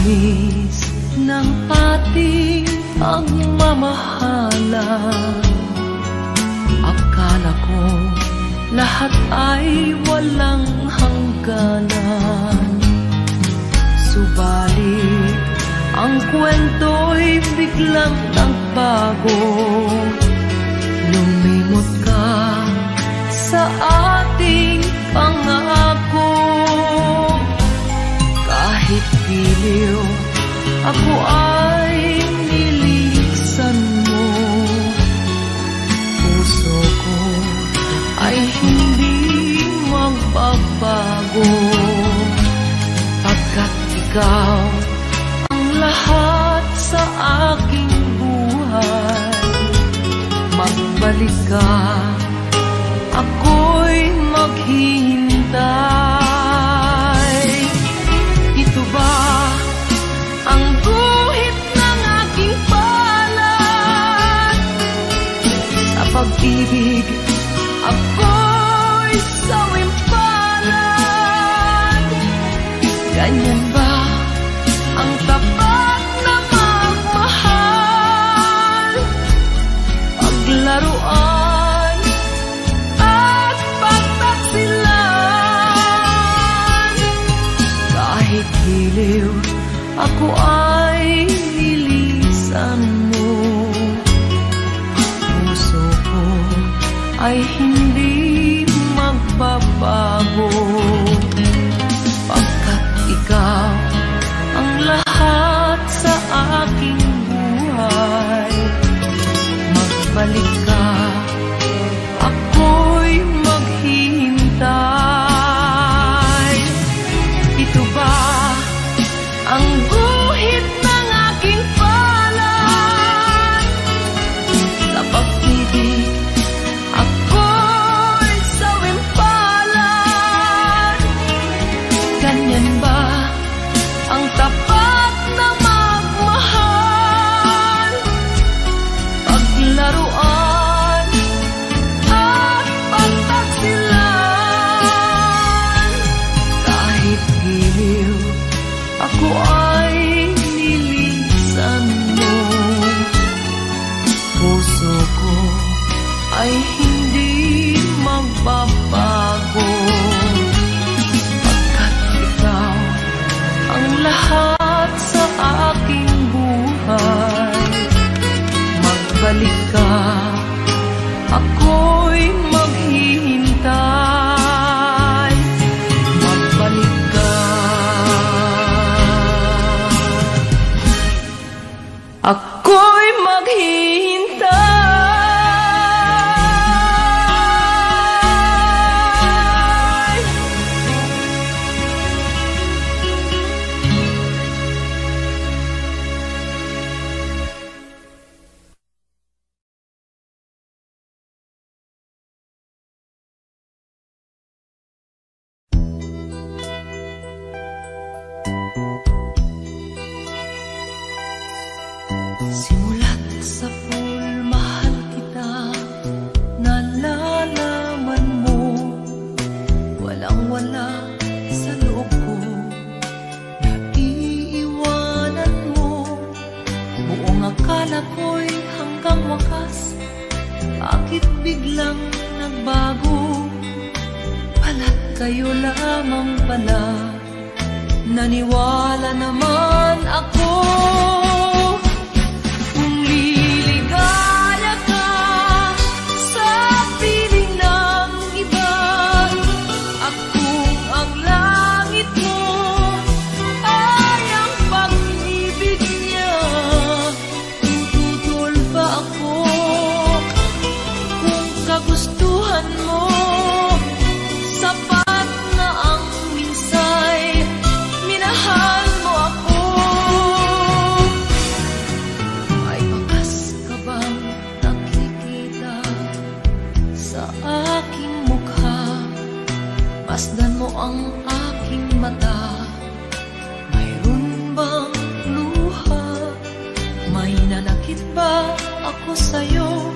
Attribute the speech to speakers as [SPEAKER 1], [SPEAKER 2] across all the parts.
[SPEAKER 1] tamis ng ating pagmamahalan. Akala ko lahat ay walang hangganan. Subalit ang kwento'y biglang nagbago. Lumimot ka sa ating pangako. Kahit giliw, ako ay nilisan mo. Puso ko ay hindi magbabago, pagkat ikaw ang lahat sa aking buhay. Magbalik ka, ako'y maghihintay. Ito ba ang guhit ng aking palad? Sa pag-ibig, ako'y sawimpalad. Ganyan ba ang tapat na magmahal? Paglaruan at pagtaksilan. Kahit giliw, ako ay nilisan mo. Puso ko ay hindi magbabago, pagkat ikaw ang lahat sa aking buhay. Magbalik ka, ako'y maghihintay. Ito ba ang guhit ng aking palad? Sa pag-ibig, ako'y sawimpalad. Ganyan ba ang tapat na magmahal? Paglaruan at pagtaksilan. Kahit giliw, ako ay nilisan mo. Puso ko ay hindi magbabago, pagkat ikaw ang lahat sa aking buhay. Magbalik ka, ako'y maghihintay. Magbalik ka, ako'y maghihintay. Simulat sa pool, mahal kita, nalalaman mo. Walang-wala sa loob ko, naiiwanan mo. Buong akala ko'y hanggang wakas, bakit biglang nagbago? Pala't kayo lamang pala, naniwala naman ako. Gustuhan mo, sapat na ang minsay, minahal mo ako. May bakas ka bang nakikita sa aking mukha? Masdan mo ang aking mata, mayroon bang luha? May nanakit ba ako sa'yo?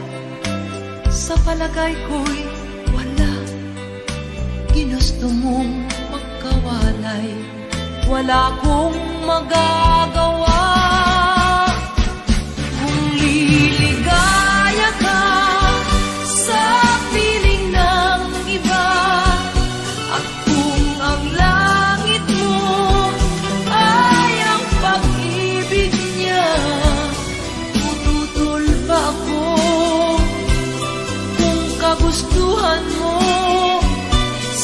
[SPEAKER 1] Sa palagay ko'y wala. Ginusto mong magkawalay, wala kong magagawa. kagustuhan mo.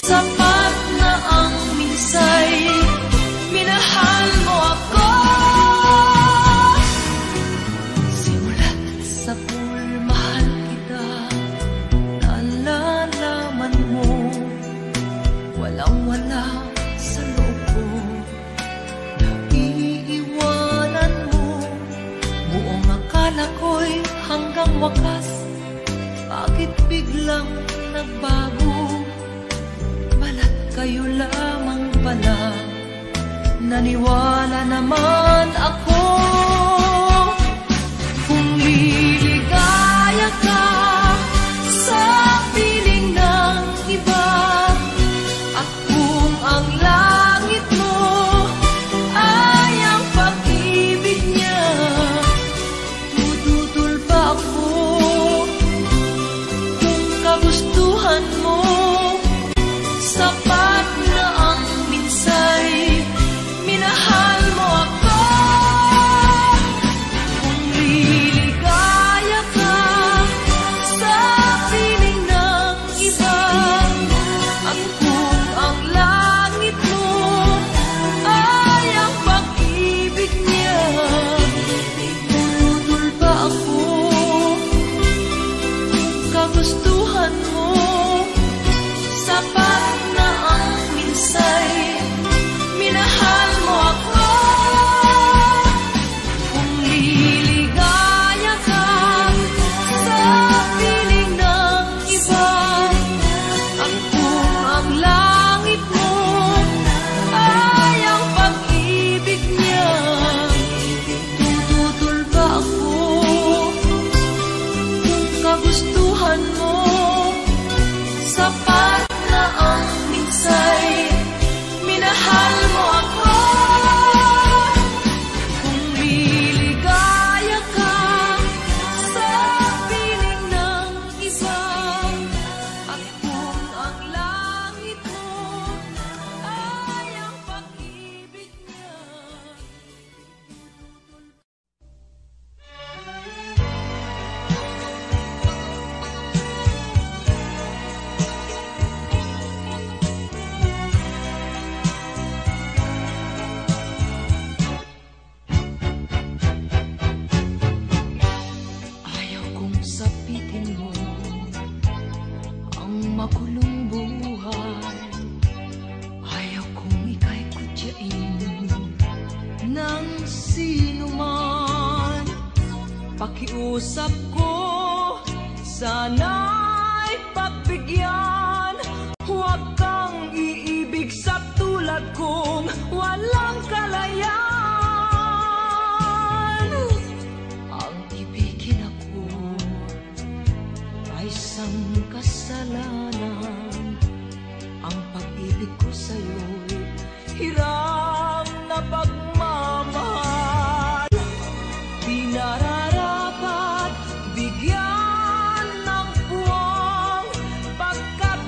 [SPEAKER 1] Sapat na ang minsay, minahal mo ako. Simulat sa pool, mahal kita, nalalaman mo, walang-wala sa loob ko. Naiiwanan mo, buong akala ko'y hanggang wakas. Bakit biglang nagbago? Balat kayo lamang pala, naniwala naman ako. Kung liligaya ka sa piling ng iba, at kung ang langit mo ay ang pag-ibig niya, tututol ba ako? Kung kagustuhan mo, sapat na ang minsay, minahal mo ako. Kung liligaya ka sa piling ng iba, at kung ang langit mo ay ang pag-ibig niya, tutol ba ako? Kung kagustuhan mo, sapat na ang minsay, minahal mo ako. Kung liligaya ka sa piling ng iba, at kung ang langit mo ay ang pag-ibig niya, tututol ba ako? Kung kagustuhan mo, sapat na ang minsay, minahal mo ako. Kung liligaya ka sa piling ng iba, at kung ang langit mo ay ang pag-ibig niya. Ayaw kong sapitin mo ang makulong buhay. Ayaw kong ika'y kutyain ng sino man. Pakiusap ko, sana'y pagbigyan. Huwag kang iibig sa tulad kong walang kalayaan. Ang ibigin ako ay isang kasalanan. Ang pag-ibig ko sa'yo'y hiram na pagmamahal. Di nararapat bigyan ng puwang, pagkat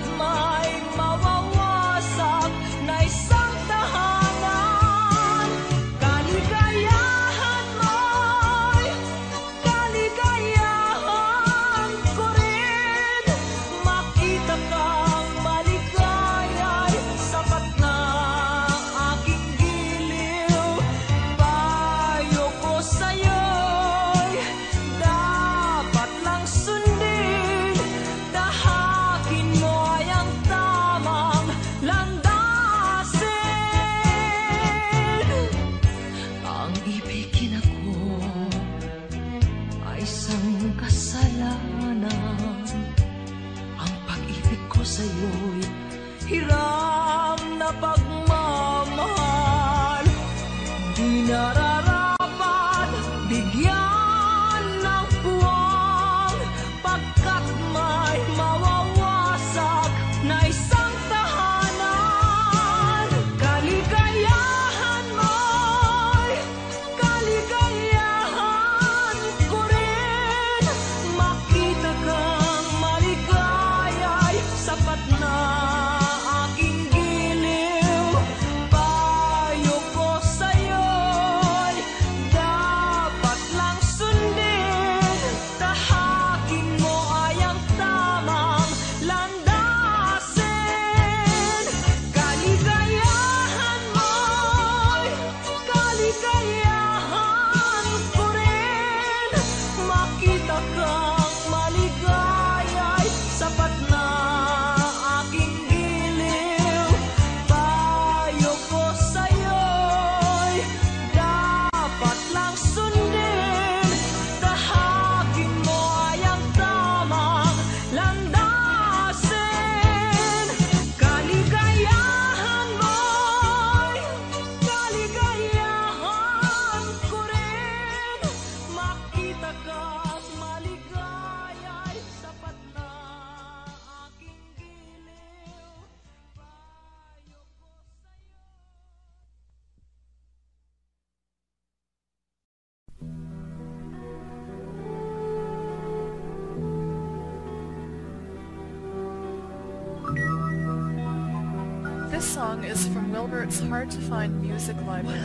[SPEAKER 2] This song is from Wilbert's Hard to Find Music Library.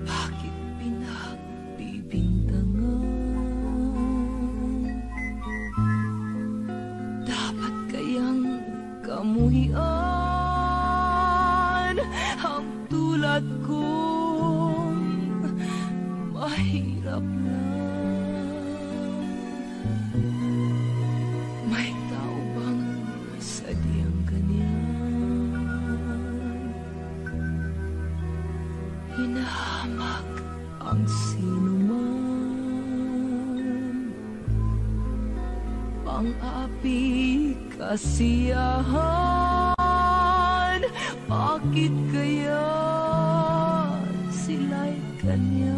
[SPEAKER 1] Bakit pinagbibintangan? Dapat kayang kamuhian ang tulad kong mahirap lang. May tao bang sadyang ganyan? Hinahamak ang sinuman, pang-api kasiyahan. Bakit kaya sila'y ganyan?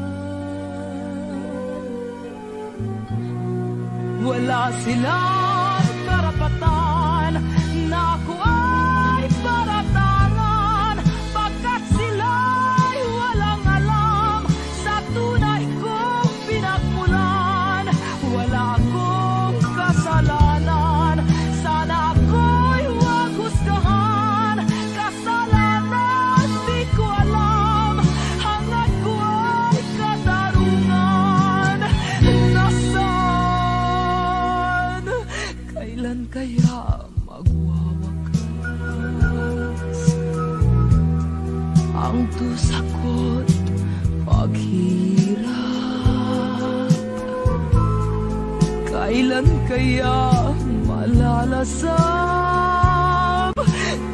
[SPEAKER 1] Wala silang karapatan na ako ay paratangan, pagkat sila'y walang alam sa tunay kong pinagmulan. Wala akong kasalanan, sana ako'y huwag husgahan. Kasalanan di ko alam, hangad ko ay katarungan. Nasaan? Kailan kaya magwawakas ang dusa ko't paghirap? Kailan kaya malalasap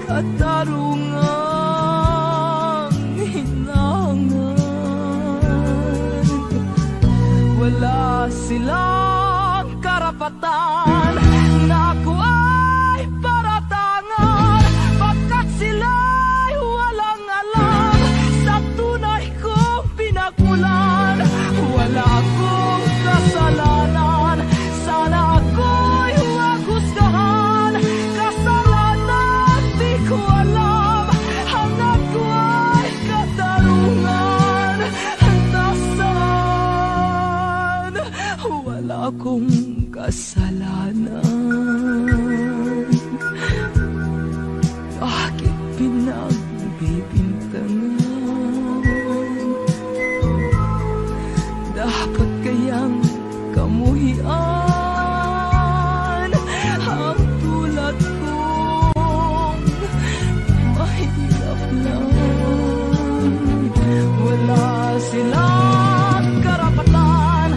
[SPEAKER 1] katarungang hinangan? Wala silang karapatan na ako ay paratangan, pagkat sila'y walang alam sa tunay kong pinagmulan. Wala akong kasalanan, sana ako'y huwag husgahan. Kasalanan di ko alam, hangad ko ay katarungan. Nasaan? Wala akong kasalanan, bakit pinagbibintangan? Dapat kayang kamuhian ang tulad kong mahirap lang. Wala silang karapatan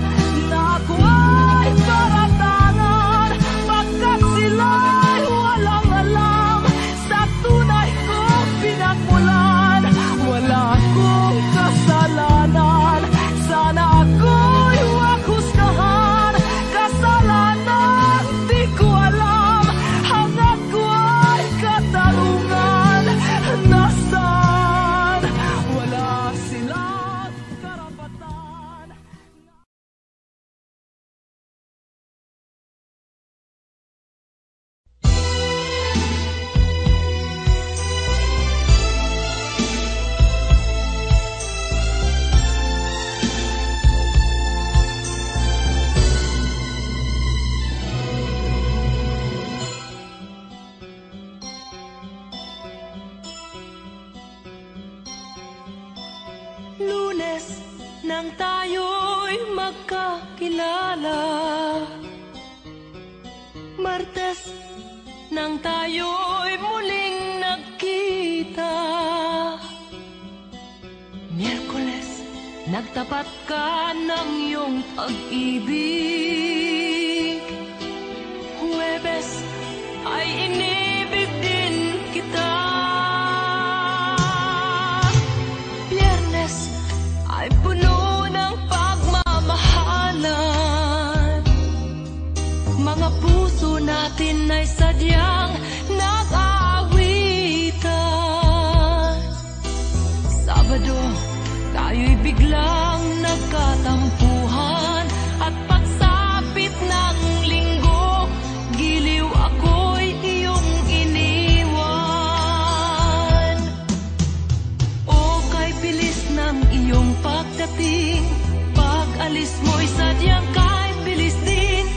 [SPEAKER 1] na ako ay paratangan, pagkat sila'y walang alam sa tunay kong pinagmulan. Wala akong kasalanan, sana ako'y huwag husgahan. Kasalanan di ko alam, hangad ko ay katarungan. Nasaan? Wala silang karapatan. Lunes nang tayo'y magkakilala, Martes nang tayo'y muling nagkita, Miyerkules nagtapat ka ng iyong pag-ibig, Huwebes ay inibig din kita, Biyernes ay puno ng pagmamahalan. Mga puso natin ay sadyang nag-aawitan. Sabado, tayo'y biglang nagkatampuhan, at pagsapit ng linggo, giliw ako'y iyong iniwan. O kay bilis ng iyong pagdating, pag-alis mo'y sadyang kay bilis din.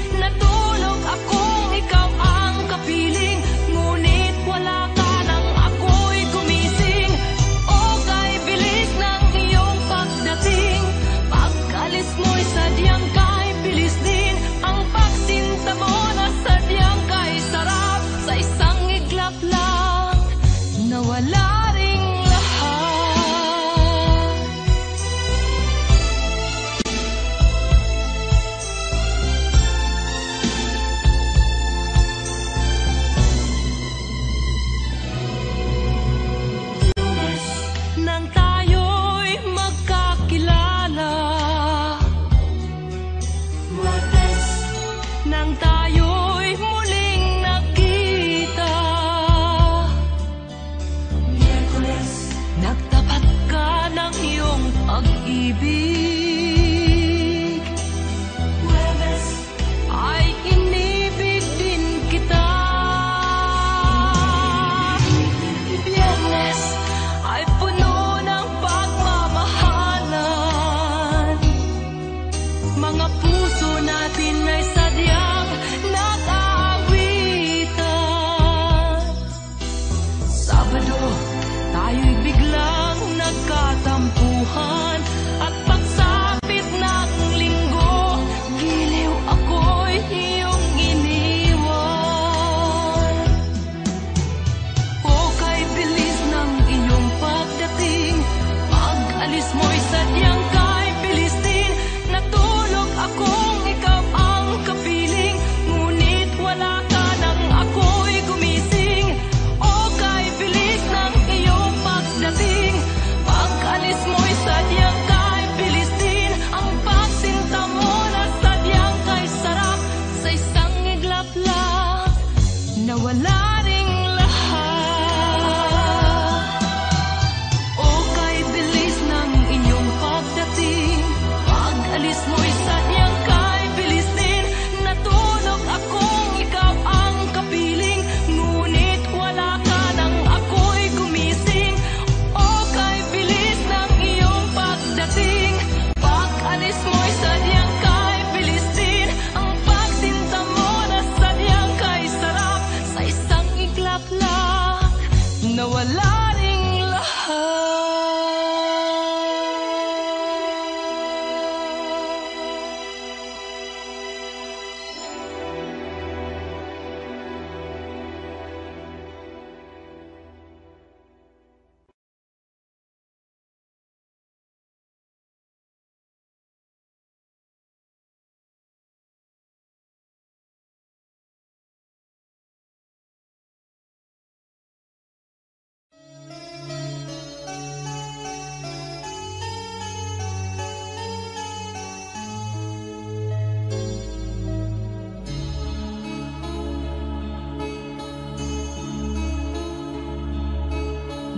[SPEAKER 1] Pag-alis mo'y sadyang kay bilis din. Natulog akong ikaw ang kapiling, ngunit wala ka nang ako'y gumising. O kay bilis ng iyong pagdating. Pag-alis mo'y sadyang kay bilis din. Ang pagsinta mo na sadyang kay sarap, sa isang iglap lang nawala ring lahat. O kay bilis ng inyong pagdating. Pag-alis mo'y sadyang kay bilis din. Natulog akong ikaw ang kapiling, ngunit wala ka nang ako'y gumising. O kay bilis ng iyong pagdating. Pag-alis mo'y sadyang kay bilis din. Ang pagsinta mo na sadyang kay sarap, sa isang iglap lang nawala ring lahat.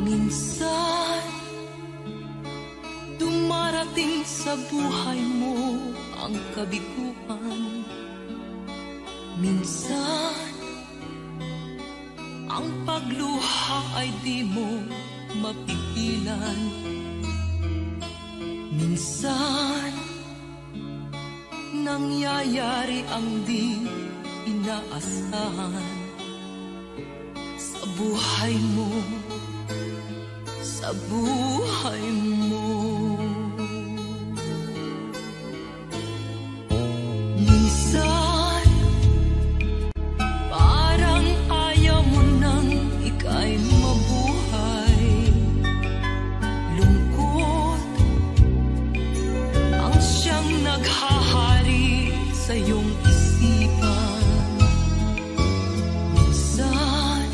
[SPEAKER 1] Minsan, dumarating sa buhay mo ang kabiguan. Minsan, ang pagluha ay di mo mapigilan. Minsan, nangyayari ang di inaasahan sa buhay mo, sa buhay mo. Minsan, parang ayaw mo nang ika'y mabuhay. Lungkot ang siyang naghahari sa iyong isipan. Minsan,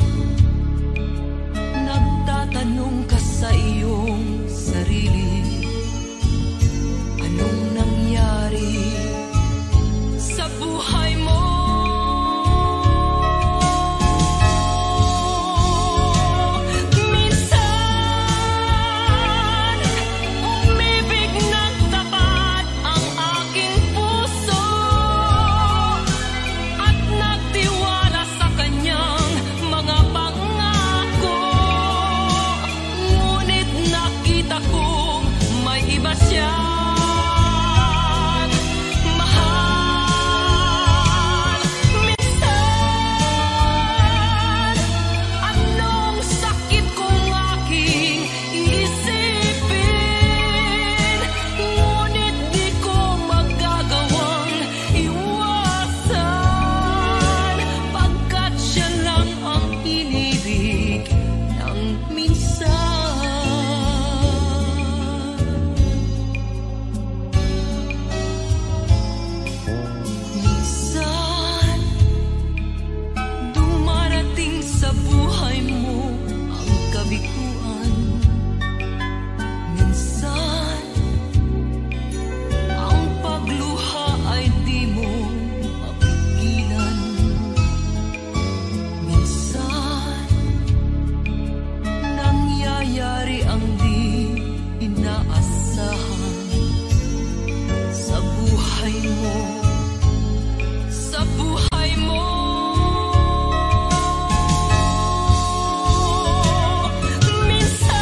[SPEAKER 1] nagtatanong ka sa iyong sarili, anong nangyari sa buhay mo? Minsan, umibig ng tapat ang aking puso at nagtiwala sa kanyang mga pangako. Ngunit nakita kong may iba siyang mahal. Minsan, anong sakit kong aking isipin, ngunit di ko magagawang iwasan, pagkat siya lang ang inirig ng minsan. Minsan, dumarating sa buhay mo ang kabiguan. Minsan, ang pagluha ay di mo mapigilan. Minsan, nangyayari ang di inaasahan sa buhay mo, sa buhay mo. Minsan,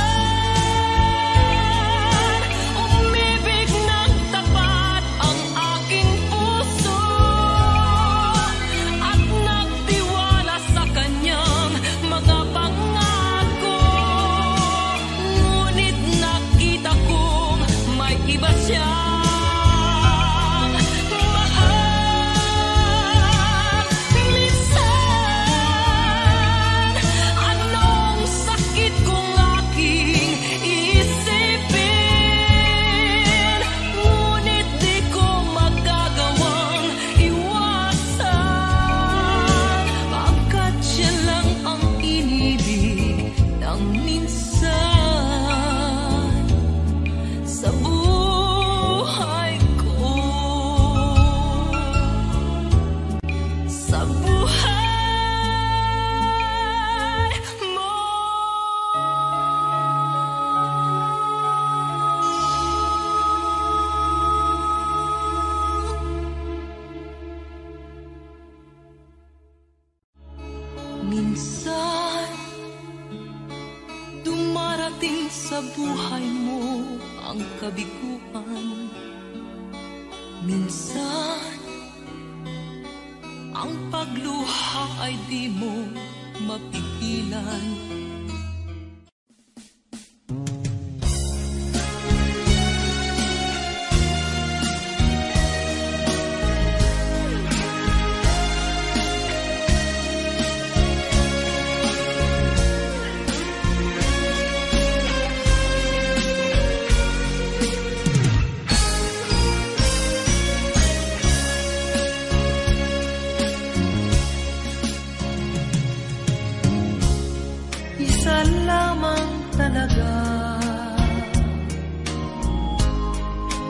[SPEAKER 1] umibig ng tapat ang aking puso at nagtiwala sa kanyang mga pangako. Ngunit nakita kong may iba siyang mahal. darating sa buhay mo ang kabiguan. Minsan, ang pagluha ay di mo mapigilan.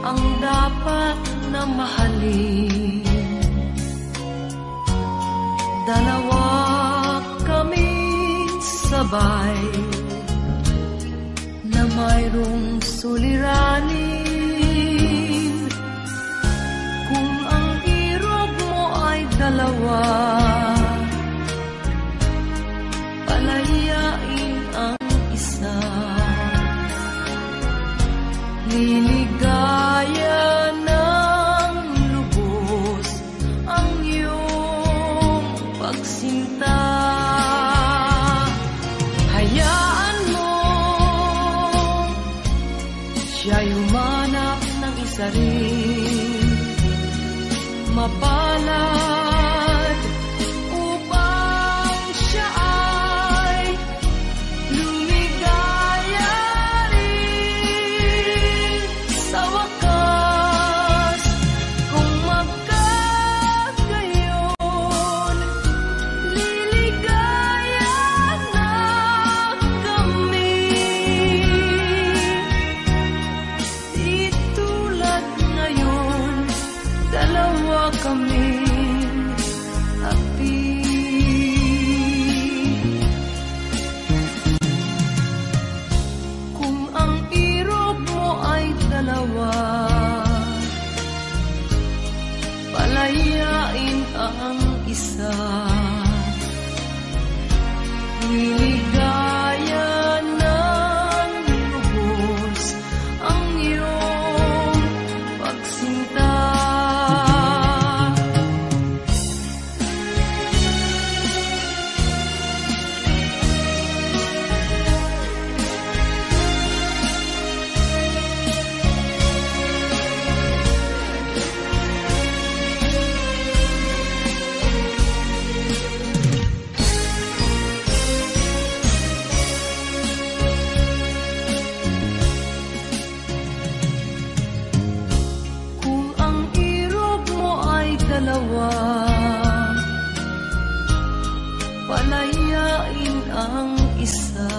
[SPEAKER 1] Ang dapat na mahalin, dalawa kaming sabay na mayroong suliranin. Kung ang irog mo ay dalawa, palayain ang isa. Liligaya ng lubos ang iyong pagsinta. Hayaan mo siya'y humanap ng isa rin, mapalad upang siya ay lumigaya rin sa wakas. Kung magkagayon, liligaya na kami. Di tulad ngayon, dalawa kaming api. Kung ang irog mo ay dalawa, palayain ang isa. Liligaya ng lubos ang iyong pagsinta. Kung ang irog mo ay dalawa, palayain ang isa.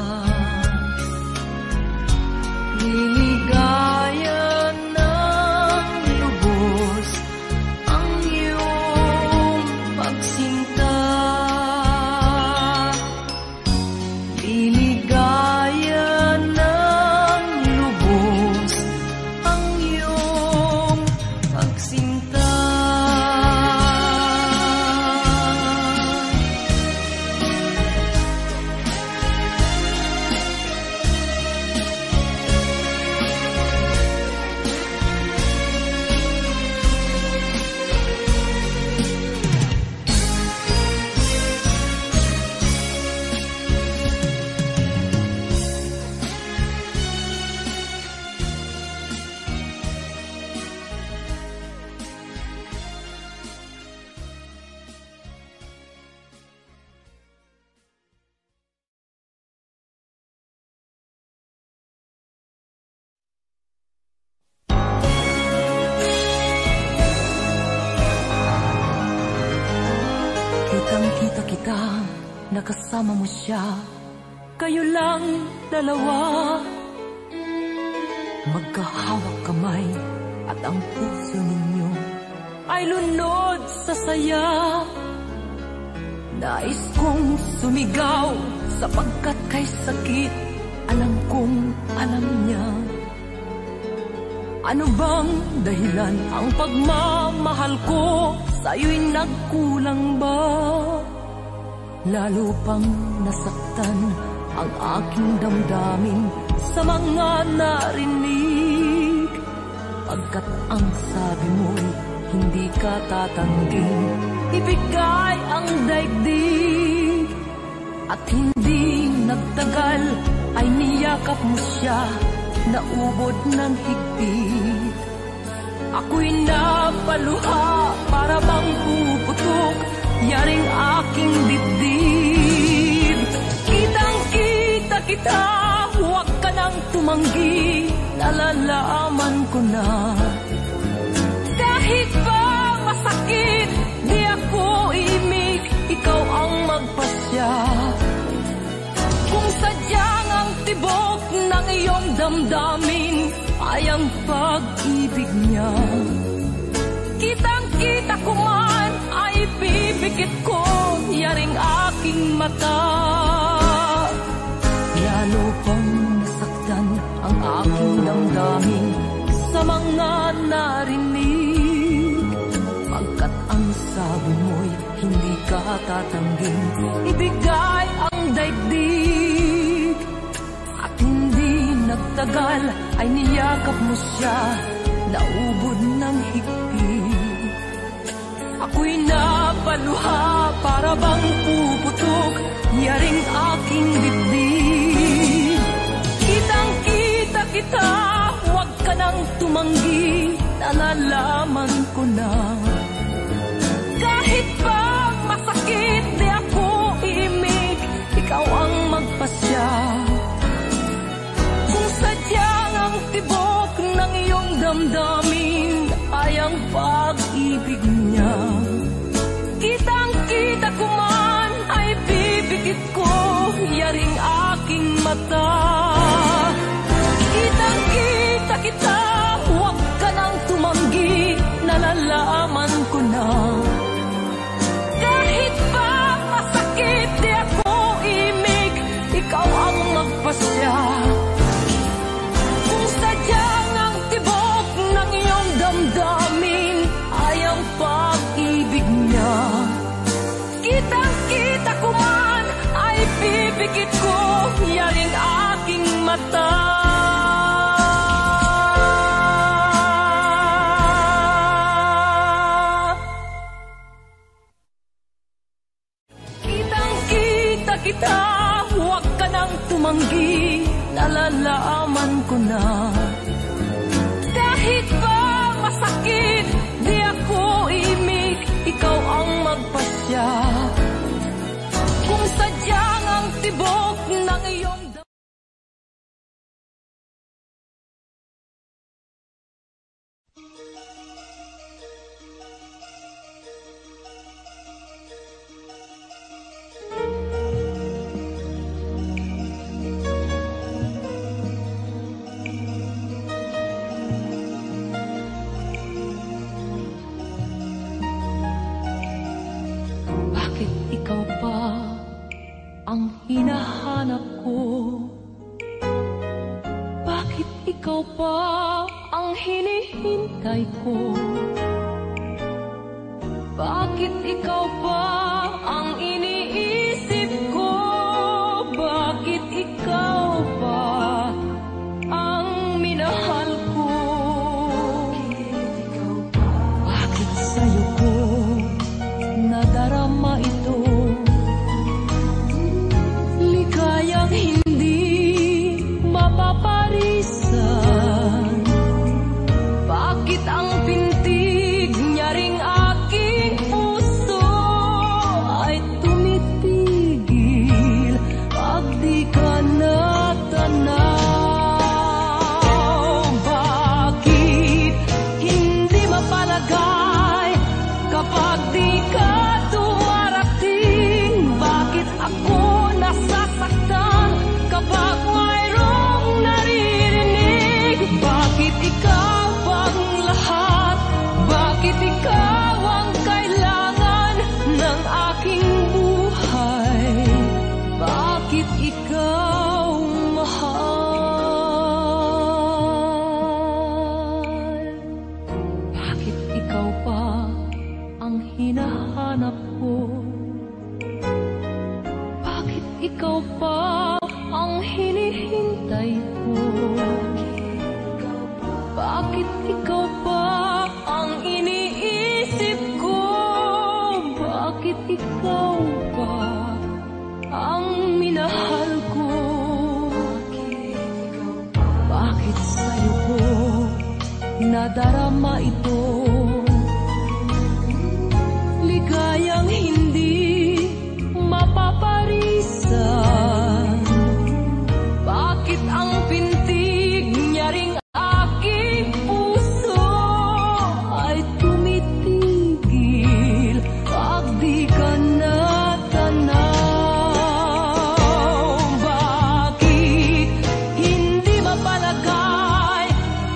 [SPEAKER 1] Liligaya ng lubos ang iyong pagsinta. Liligaya ng lubos ang iyong pagsinta. Kitang-kita kita, nakasama mo siya, kayo lang dalawa. Magkahawak kamay at ang puso ninyo ay lunod sa saya. Nais kong sumigaw sapagkat kay sakit alam kong alam niya. Ano bang dahilan ang pagmamahal ko sa'yo'y nagkulang ba? Lalo pang nasaktan ang aking damdamin sa mga narinig. Pagkat ang sabi mo'y hindi ka tatangging ibigay ang daigdig. At hindi nagtagal ay niyakap mo siya, naubod ng higpit. Ako'y napaluha para bang puputok, yaring aking dibdib. Kitang-kita kita, huwag ka nang tumanggi, nalalaman ko na. Kahit ba masakit, di ako imig, ikaw ang magpasya. Kung sadyang ang tibok ng iyong damdamin ay ang pag-ibig niya, kitang-kita ko man ay pipikit ko, yaring aking mata. Lalo pang nasaktan ang aking damdamin sa mga narinig. Pagkat ang sabi mo'y hindi ka tatangging ibigay ang daigdig. At hindi nagtagal ay niyakap mo siya, naubod ng higpit. Ako'y napaluha para bang puputok, yaring aking dibdib. Kitang-kita kita, huwag ka nang tumanggi, nalalaman ko na. Kahit pa masakit, di ako iimig, ikaw ang magpasya. Kung sadyang ang tibok ng iyong damdamin ay ang pag-ibig niya, kitang-kita ko man ay pipikit ko, yaring aking mata. Kitang-kita kita, huwag ka nang tumanggi, nalalaman ko na. Kahit pa masakit, di ako imig, ikaw ang magpasya. Kung sadyang ang tibok ng iyong damdamin ay ang pag-ibig niya, kitang-kita ko man ay pipikit ko, yaring aking mata. Kitang-kita kita, huwag ka nang tumanggi, nalalaman ko na. Kahit ba masakit, di ako imig, ikaw ang magpasya. Kung sadyang ang tibok ng iyong ang hinahanap ko? Bakit ikaw pa ang hinihintay ko? Bakit ikaw pa ang iniisip ko? Bakit ikaw pa ang minahal ko? Bakit sa'yo ko nadarama ito? Ligayang hindi mapaparisan. Bakit ang pintig niya ring aking puso? tatay ko. Bakit ikaw pa ang iniisip ko? Bakit ikaw pa ang minahal ko? Bakit sa'yo ko nadarama ito? Ligayang hindi mapaparisan. Bakit ang pintig niya ring aking puso ay tumitigil pag di ka natanaw? Bakit hindi mapalagay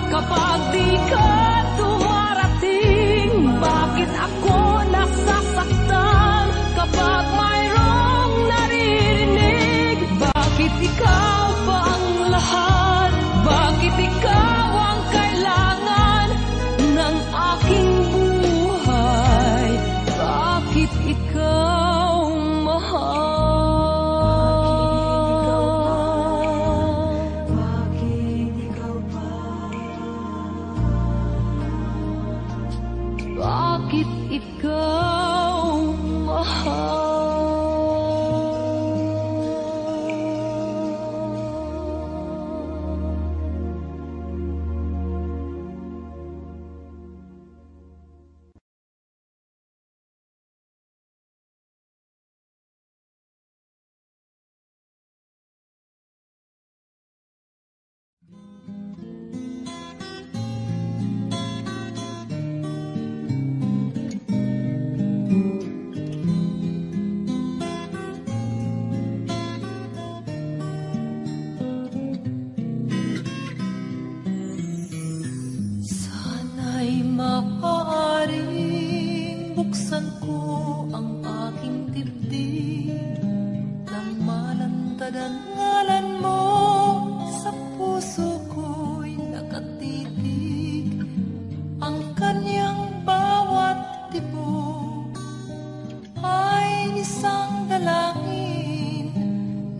[SPEAKER 1] kapag di ka dumarating? Bakit ako nasasaktan kapag mayroong naririnig? Bakit ikaw ba ang lahat? Bakit ikaw ang kailangan ng aking buhay? Bakit ikaw mahal? Bakit ikaw ba? Bakit ikaw mahal? Sana'y maaaring buksan ko ang aking dibdib nang malantad ang ngalan mo sa puso ko'y nakatitig. Ang kanyang bawat tibok ay isang dalangin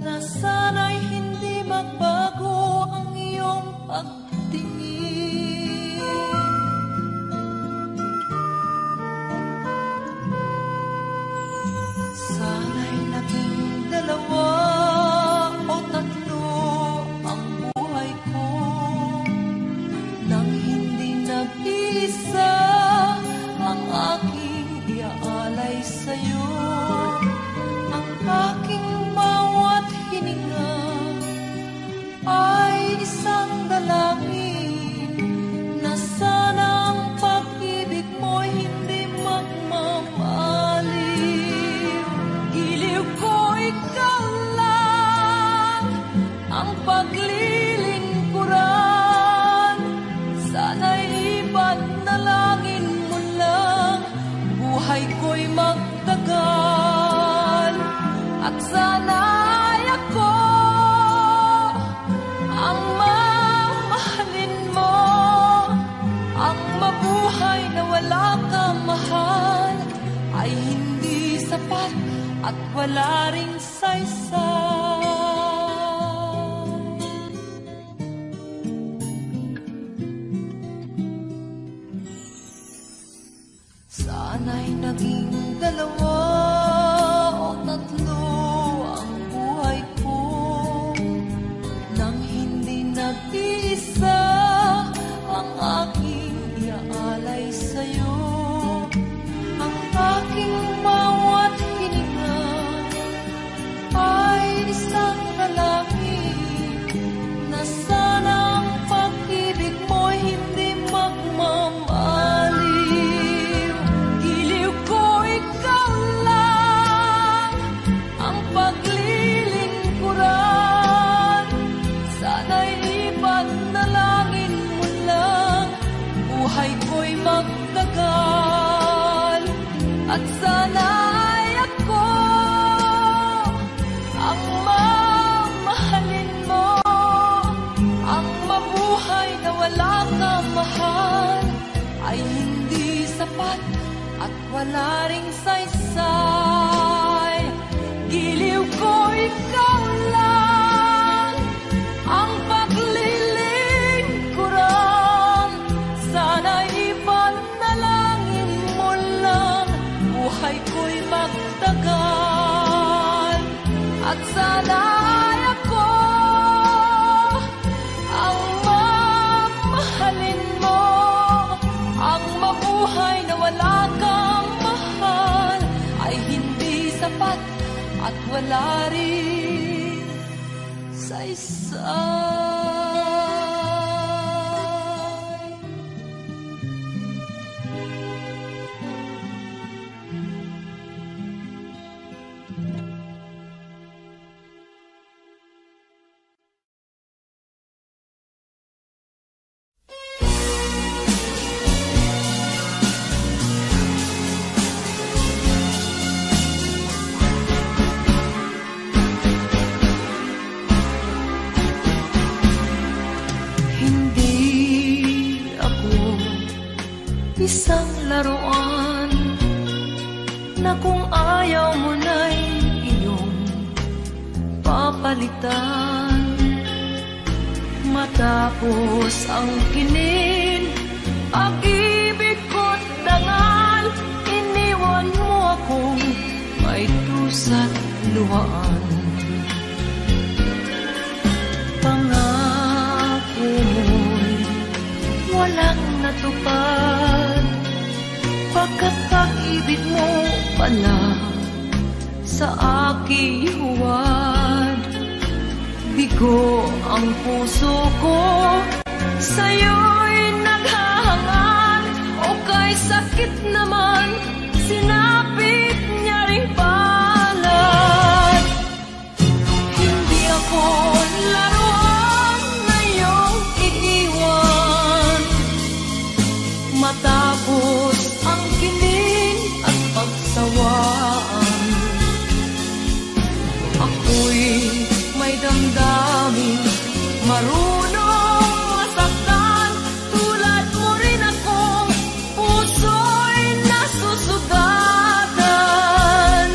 [SPEAKER 1] na sana'y hindi magbago ang iyong pagtingin. Sana'y naging dalawa o tatlo ang buhay ko nang hindi nag-iisa ang aking iaalay sa'yo. Ang aking bawat hininga ay isang dalangin na sana ang pag-ibig mo'y hindi magmamaliw. Giliw ko ikaw lang ang paglilingkuran. Sana'y ipanalangin mo lang buhay ko'y magtagal. At sana'y ako ang mamahalin mo, ang mabuhay na wala kang mahal ay hindi sapat at wala ring saysay. Sana'y naging dalawa o tatlo ang buhay ko nang hindi nag-iisa ang aking iaalay sa'yo. Ang aking bawat hininga ay isang dalangin na sana ang pag-ibig mo'y hindi magmamaliw. Giliw ko ikaw lang ang paglilingkuran. Sana'y ipanalangin mo lang buhay ko'y magtagal. At sana'y ako ang mamahalin mo, ang mabuhay na wala kang mahal ay hindi sapat at wala ring saysay. Giliw ko ikaw lang ang Isang laruan na kung ayaw mo na'y iyong papalitan. Matapos ang kinin, pag-ibig ko't dangal, iniwan mo akong may dusa't luhaan. Pangako mo'y walang natupad, pagkat pag-ibig mo pala sa aking huwad. Bigo ang puso ko, sa'yo'y naghahangad, o kay sakit naman, sinapit niya ring palad. Hindi ako laruan na iyong iiwan, matapos ang kinin at pagsawaan. Ako'y may damdamin, marunong masaktan, tulad mo rin akong puso'y nasusugatan.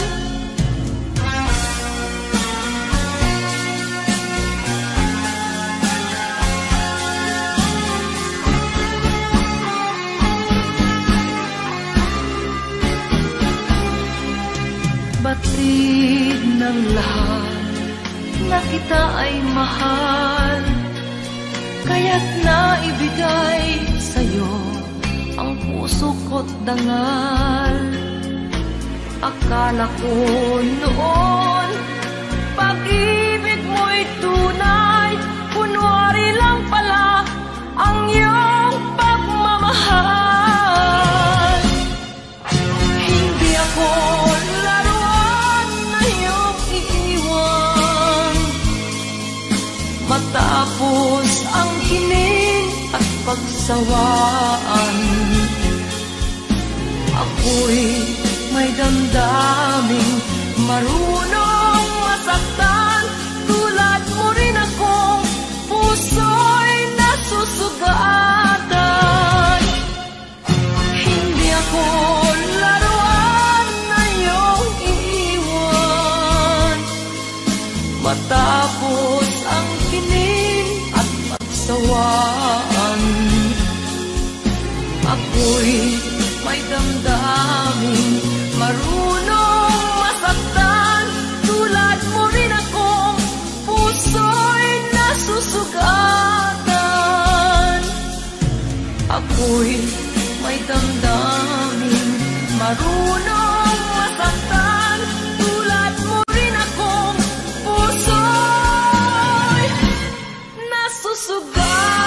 [SPEAKER 1] Batid ng lahat na kita ay mahal, kaya't naibigay sa'yo ang puso ko't dangal. Akala ko noon, pag-ibig mo'y tunay, kunwari lang pala ang iyong pagmamahal. Hindi ako laruan na iyong iiwan, matapos ang kinin at pagsawaan. Ako'y may damdamin, marunong masaktan, tulad mo rin akong puso'y nasusugatan. Hindi ako laruan na iyong iiwan, matapos ang kinin at pagsawaan. Ako'y may damdamin, marunong masaktan, tulad mo rin akong puso'y nasusugatan. Ako'y may damdamin, marunong masaktan, tulad mo rin akong puso'y nasusugatan.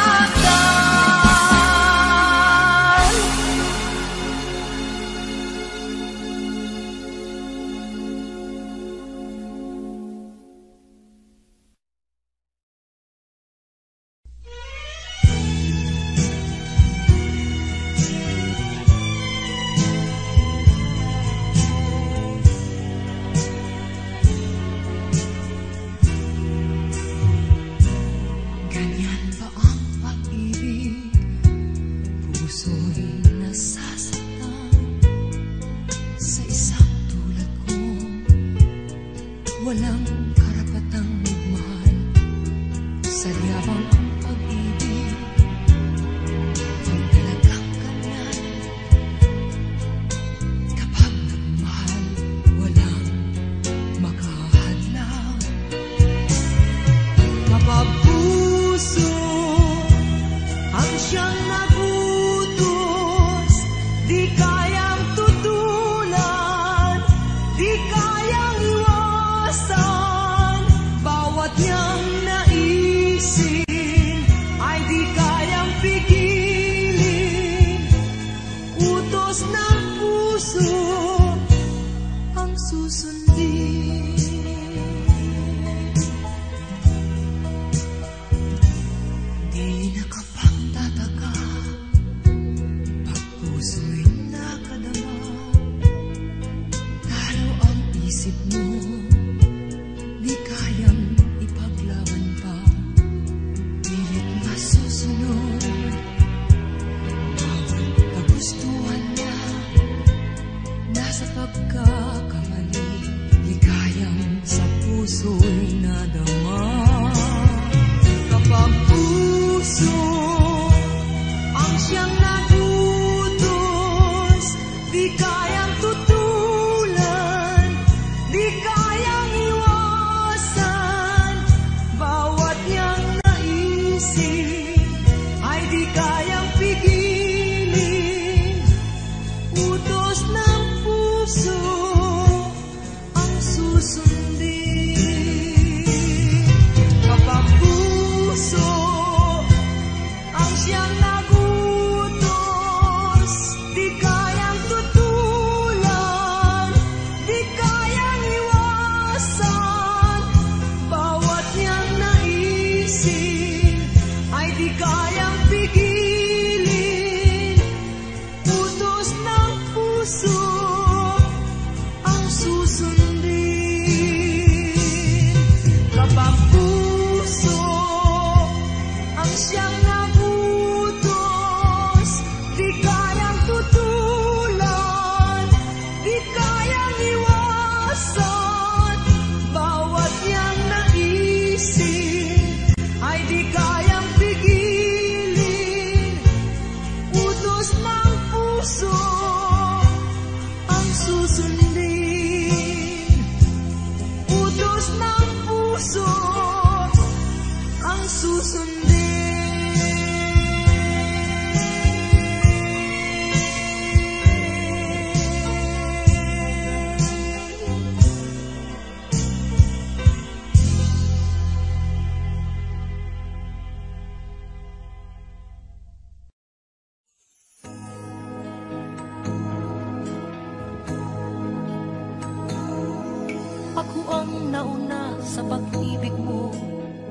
[SPEAKER 1] Ako ang nauna sa pag-ibig mo,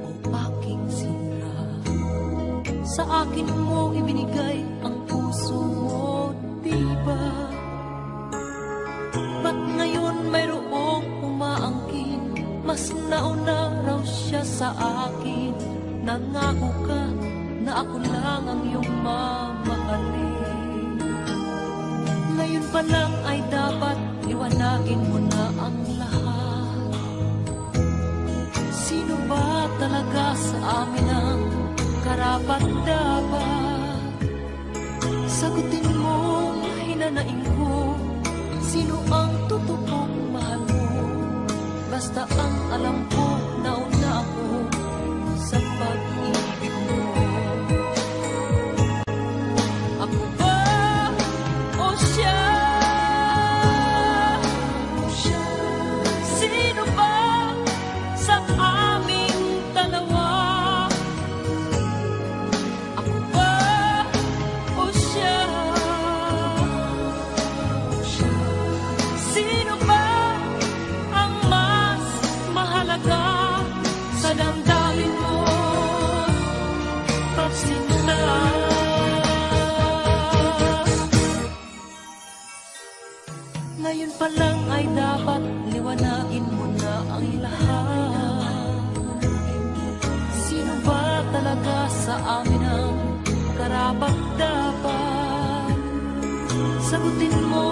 [SPEAKER 1] o aking sinta. Sa akin mo ibinigay ang puso mo, diba? Ba't ngayon mayroong umaangkin? Mas nauna raw siya sa akin. Nangako ka na ako lang ang iyong mamahalin. Ngayon pa lang ay dapat liwanagin mo na ang lahat. Sino ba talaga sa amin ang karapat-dapat? Sagutin mo, hinanaing ko, sino ang totoong mahal mo? Basta ang alam ko, nauna ako sa pag-ibig mo. Ako ba o siya? Sino ba sa aming dalawa? Ako ba o siya? Sino ba ang mas mahalaga sa damdamin mo? Pagsinta. Ngayon pa lang ay dapat liwanagin mo na ang lahat. Sino ba talaga sa amin ang karapat-dapat? Sagutin mo,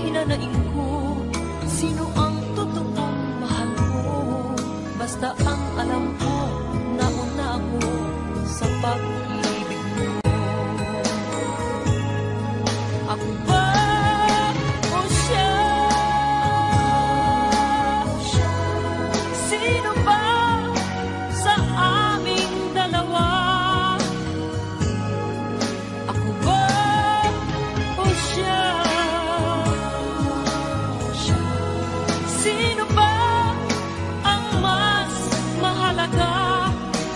[SPEAKER 1] hinanaing ko, sino ang totoong mahal mo? Basta ang alam ko, nauna ako sa pag-ibig mo. Ako ba o siya? Sino ba sa aming dalawa? Ako ba o siya? Sino ba ang mas mahalaga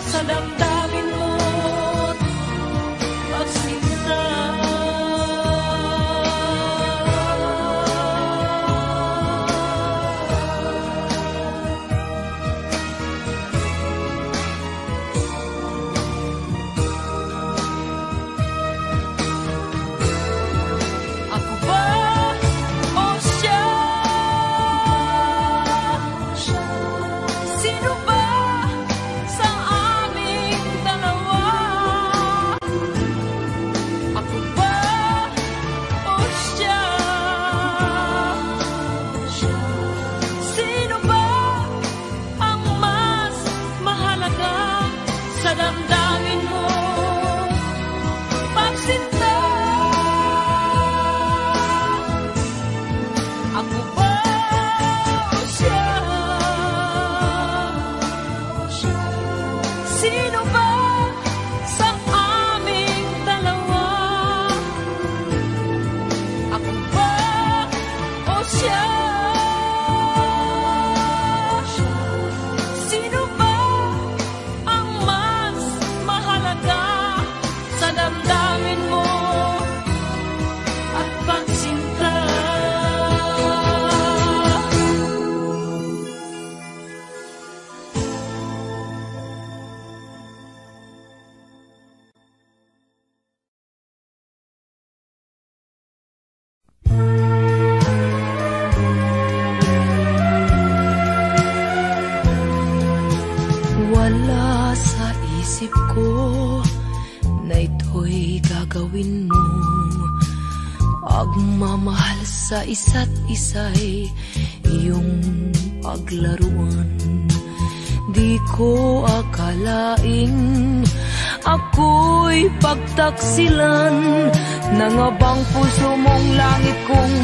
[SPEAKER 1] sa damdamin mo? Pagsinta. Ako ba o siya? Sino ba sa aming dalawa? Ako ba o siya? Sino ba ang mas mahalaga sa damdamin mo? Pagsinta. Ako ba o siya? Sino ba sa aming dalawa? Ako ba o siya? Sino ba ang mas mahalaga sa damdamin mo at pagsinta? Wala sa isip ko na ito'y gagawin mo. Pagmamahal sa isa't isa'y iyong paglaruan. Di ko akalaing ako'y pagtaksilan ng abang puso mong langit kong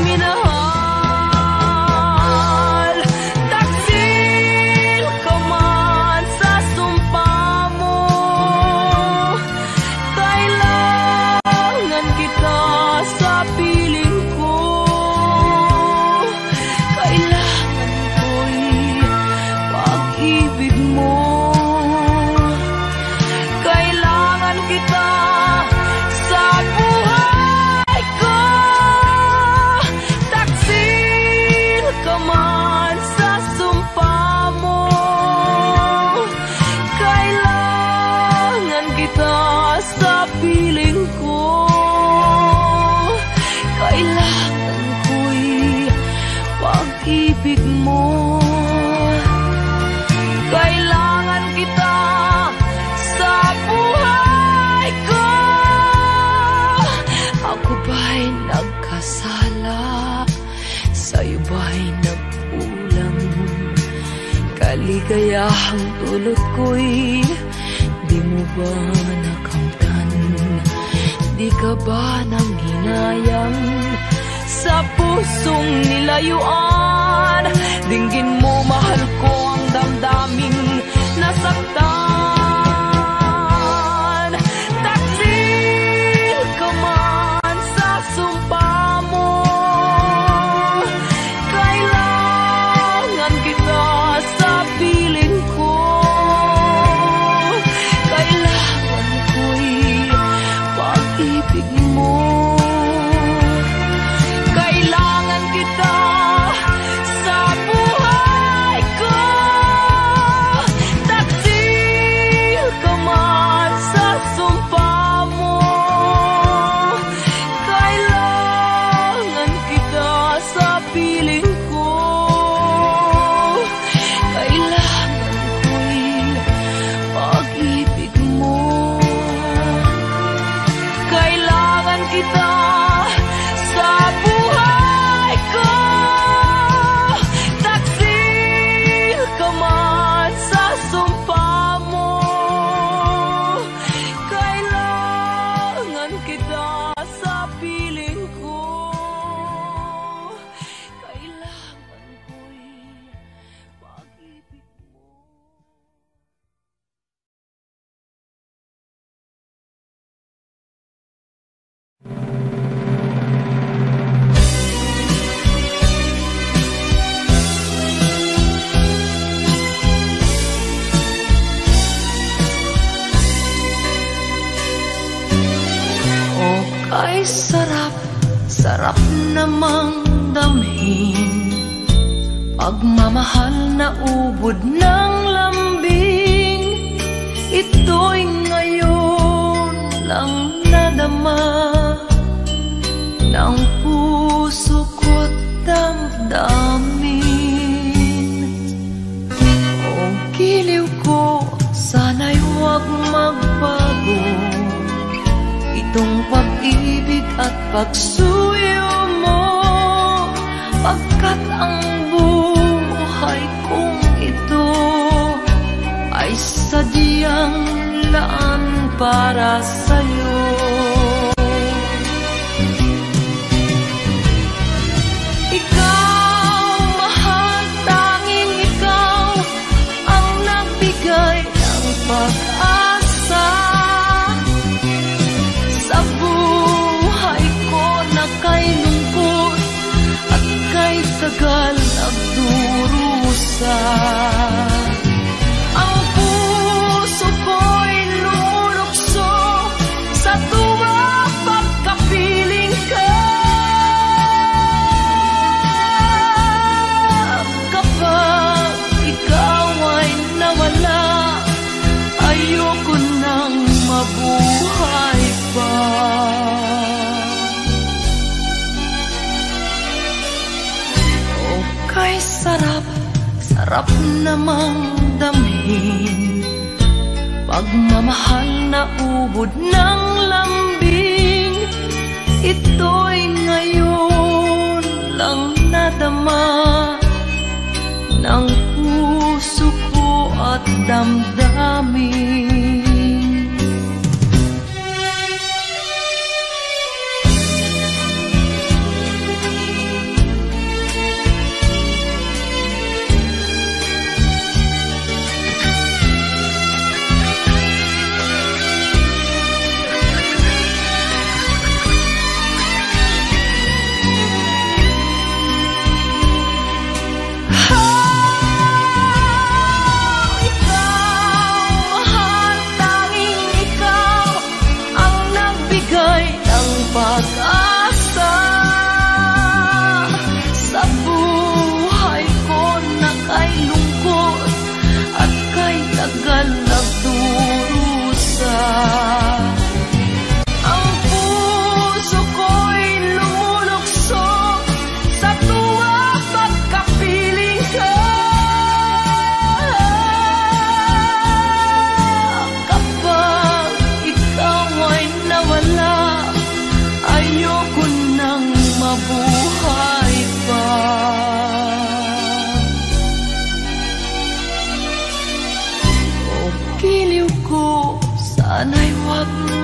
[SPEAKER 1] minahal. Taksil ka man sa sumpa kita sa piling ko. Kailangan ko'y pag-ibig mo. Kailangan kita sa buhay ko. Ako ba'y nagkasala? Sa'yo ba'y nagkulang? Kaligayahang dulot ko'y di mo ba nakamtan? Di ka ba nanghinayang sa pusong nilayuan? Dinggin mo, mahal ko, ang damdaming nasaktan. Taksil ka man sa sumpa mo. Kailangan kita sa piling ko. Kailangan ko'y pag-ibig mo. Kailangan kita sa buhay ko. Taksil ka man sa sumpa mo. Kailangan kita sa piling ko. Kailangan ko'y pag-ibig mo. Kailangan kita sa buhay ko. Taksil ka man sa sumpa mo. Kailangan kita sa piling ko. Kailangan ko'y pag-ibig mo. Oh, kay sarap, sarap namang damhin. Pagmamahal na ubod ng lambing. Ito'y ngayon lang nadama ng puso ko't damdamin. Oh, giliw ko, sana'y huwag magbago. Itong pag-ibig at pagsuyo mo, pagkat ang buhay kong ito ay sadyang laan para sa'yo. Ikaw, mahal, tanging ikaw ang nagbigay ng pag-asa. Sa buhay ko na kay lungkot at kay tagal nagdurusa. Ang puso ko'y lumulukso sa tuwa pagkapiling ka. Kapag ikaw ay nawala, ayoko nang mabuhay pa. Oh, kay sarap, sarap namang damhin. Pagmamahal na ubod ng lambing. Ito'y ngayon lang nadama ng puso ko at damdamin. Pag-asa sa buhay ko na kay lungkot at kay tagal nagdurusa.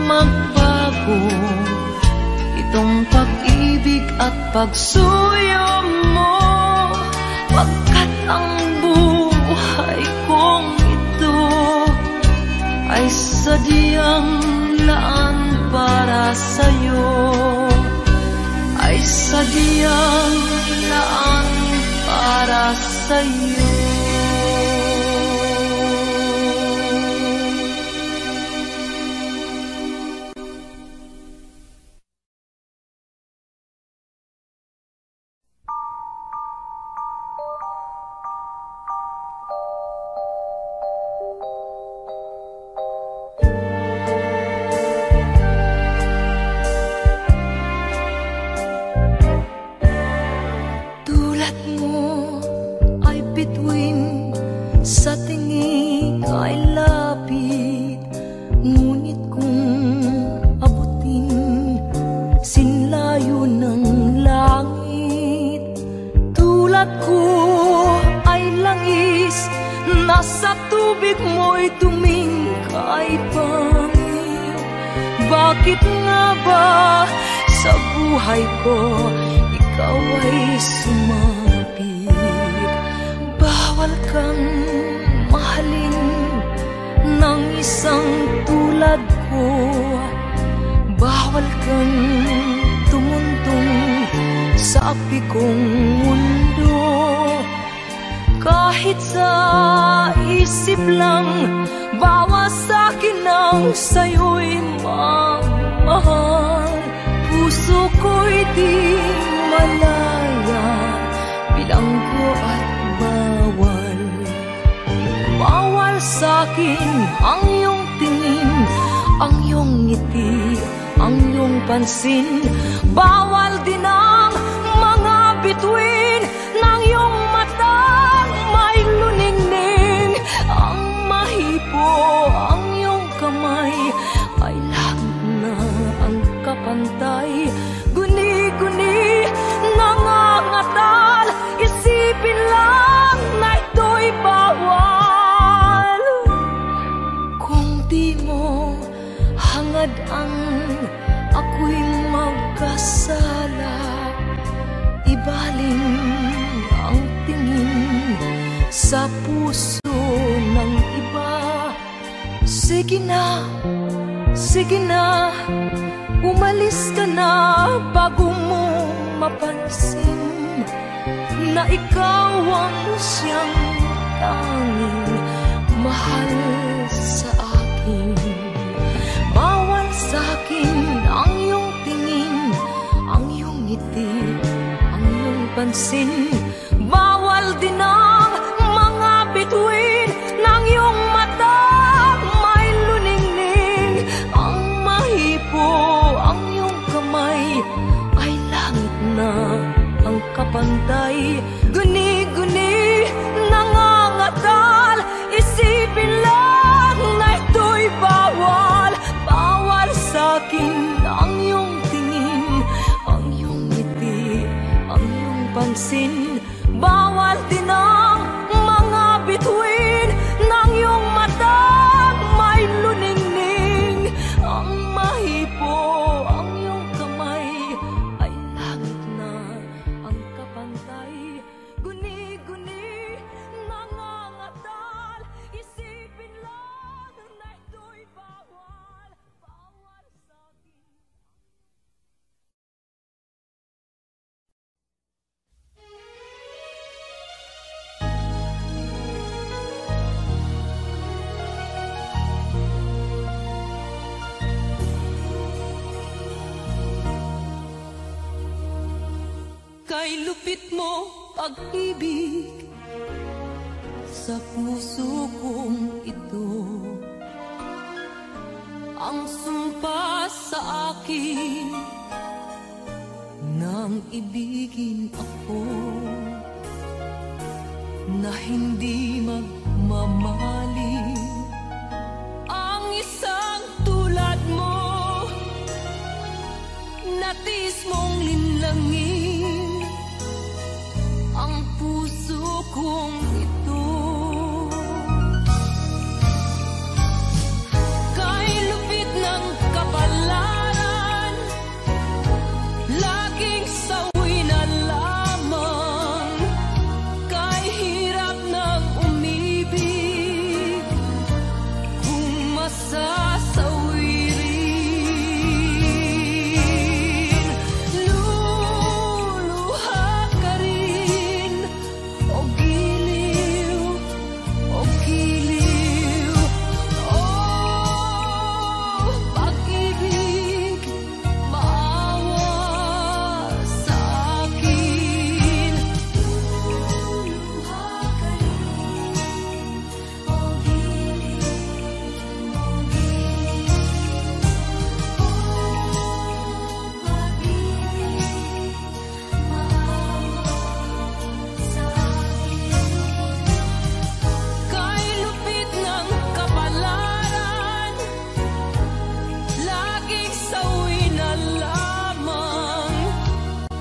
[SPEAKER 1] magbago itong pag-ibig at pagsuyo mo, pagkat ang buhay kong ito ay sadyang laan para sa'yo, ay sadyang laan para sa'yo.
[SPEAKER 3] Bakit nga ba sa buhay ko ikaw ay sumapit? Bawal kang mahalin ng isang tulad ko. Bawal kang tumuntong sa api kong mundo. Kahit sa isip lang, bawas sa akin ang sa'yo'y magmahal. Puso ko'y di malaya, bilanggo at bawal. Bawal sa akin ang iyong tingin, ang iyong ngiti, ang iyong pansin. Bawal din ang mga bituin ng iyong matang may luningning. Ang mahipo, ang iyong kamay ay langit na ang kapantay. Guni-guni, nangangatal, isipin lang na ito'y bawal. Kung di mo hangad ang ako'y magkasala, ibaling ang tingin sa puso ng iba. Sige na, umalis ka na bago mo mapansin na ikaw ang siyang tanging mahal sa akin. Bawal sa akin ang iyong tingin, ang iyong ngiti, ang iyong pansin. Bawal din ang mga bituin ng iyong mata may luningning. Ang mahipo, ang iyong kamay ay langit na ang kapantay. Guni-guni, nangangatal, isipin lang na ito'y bawal. Bawal sa akin ang iyong tingin, ang iyong ngiti, ang iyong pansin. Bawal din ang mga bituin ng iyong mata may luningning. Ang mahipo, ang iyong kamay ay langit na ang kapantay. Guni-guni, nangangatal, isipin lang na ito'y bawal. Bawal sa akin.
[SPEAKER 1] Kay lupit mo pag-ibig sa puso kong ito, ang sumpa sa akin nang ibigin ako, na hindi magmamaling ang isang tulad mo. Natiis mong linlangin ang puso kong ito. Kay lupit ng kapal masasawirin. Luluha ka rin, o giliw, o giliw. Oh, pag-ibig, maawa sa akin. Luluha ka rin, o giliw, o giliw. Oh, pag-ibig, maawa sa akin. Kay lupit ng kapalaran, laging sawi na lamang.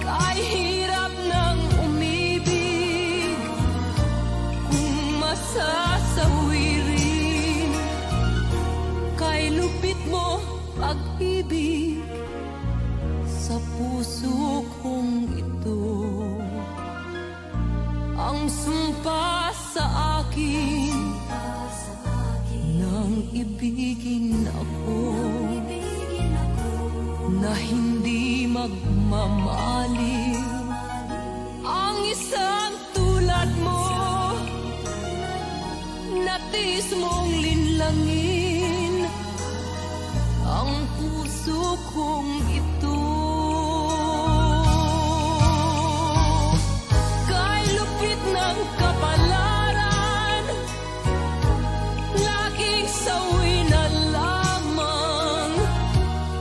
[SPEAKER 1] Kay hirap ng umibig, kung masasawirin. Kay lupit mo pag-ibig, sa puso kong ito, ang sumpa sa akin, nang ibigin ako, na hindi magmamaliw ang isang tulad mo. Natis mong linlangin ang puso kong ito. Kay lupit ng kapalaran, laging sawi na lamang.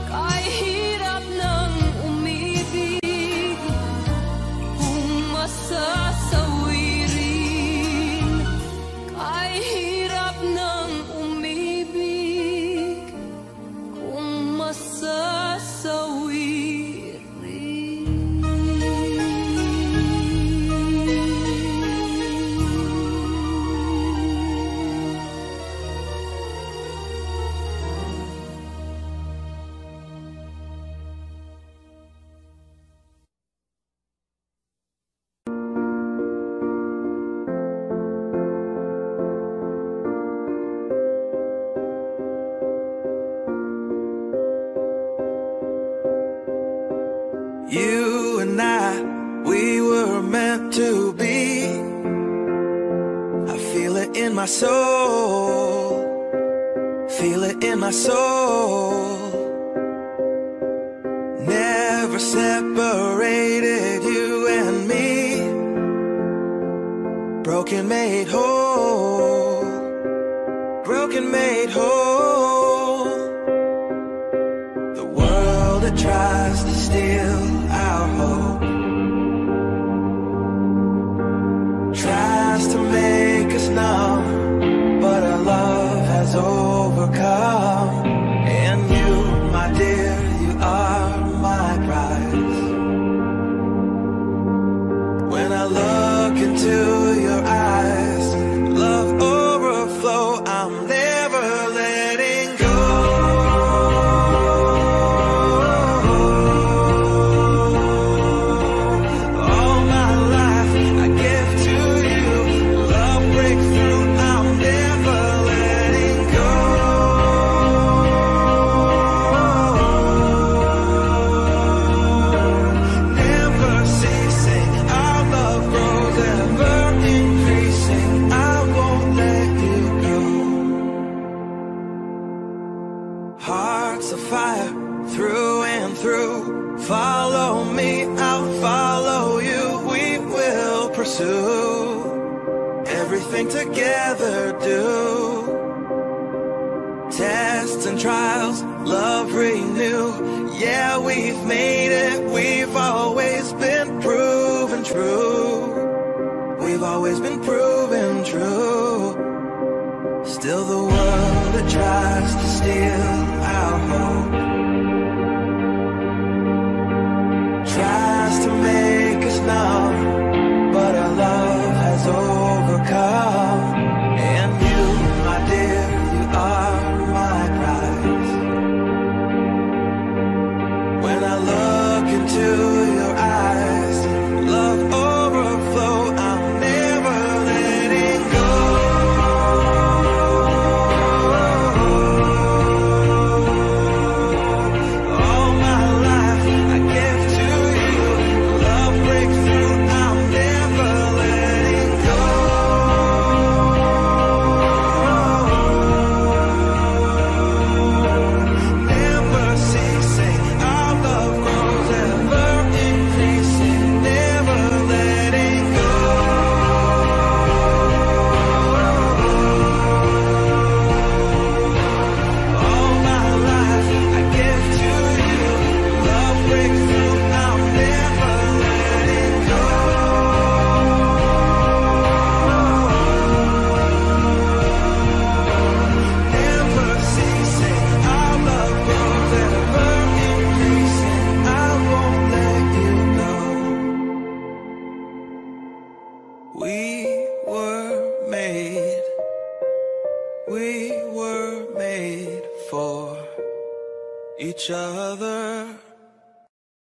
[SPEAKER 1] Kay hirap ng umibig, kung masasawirin. Kay hirap ng umibig, kung
[SPEAKER 4] You and I, we were meant to be. I feel it in my soul, feel it in my soul. Never separated, you and me. Broken made whole, broken made whole. The world that tries to steal our hope tries to make us numb, but our love has overcome. And you, my dear, you are my prize. When I look into your eyes, love overflow, I'm never letting go. All my life I give to you, love breaks through, I'm never letting go. Never ceasing, our love grows ever increasing, I won't let you go. Hearts of fire through and through, follow me, I'll follow you, we will pursue everything together, do tests and trials, love renew. Yeah, we've made it, we've always been proven true. We've always been proven true. Still the world that tries to steal our hope tries to make us numb, but our love has overcome. And you, my dear, you are my prize. When I look into your eyes, love overflow, I'm never letting go. each other.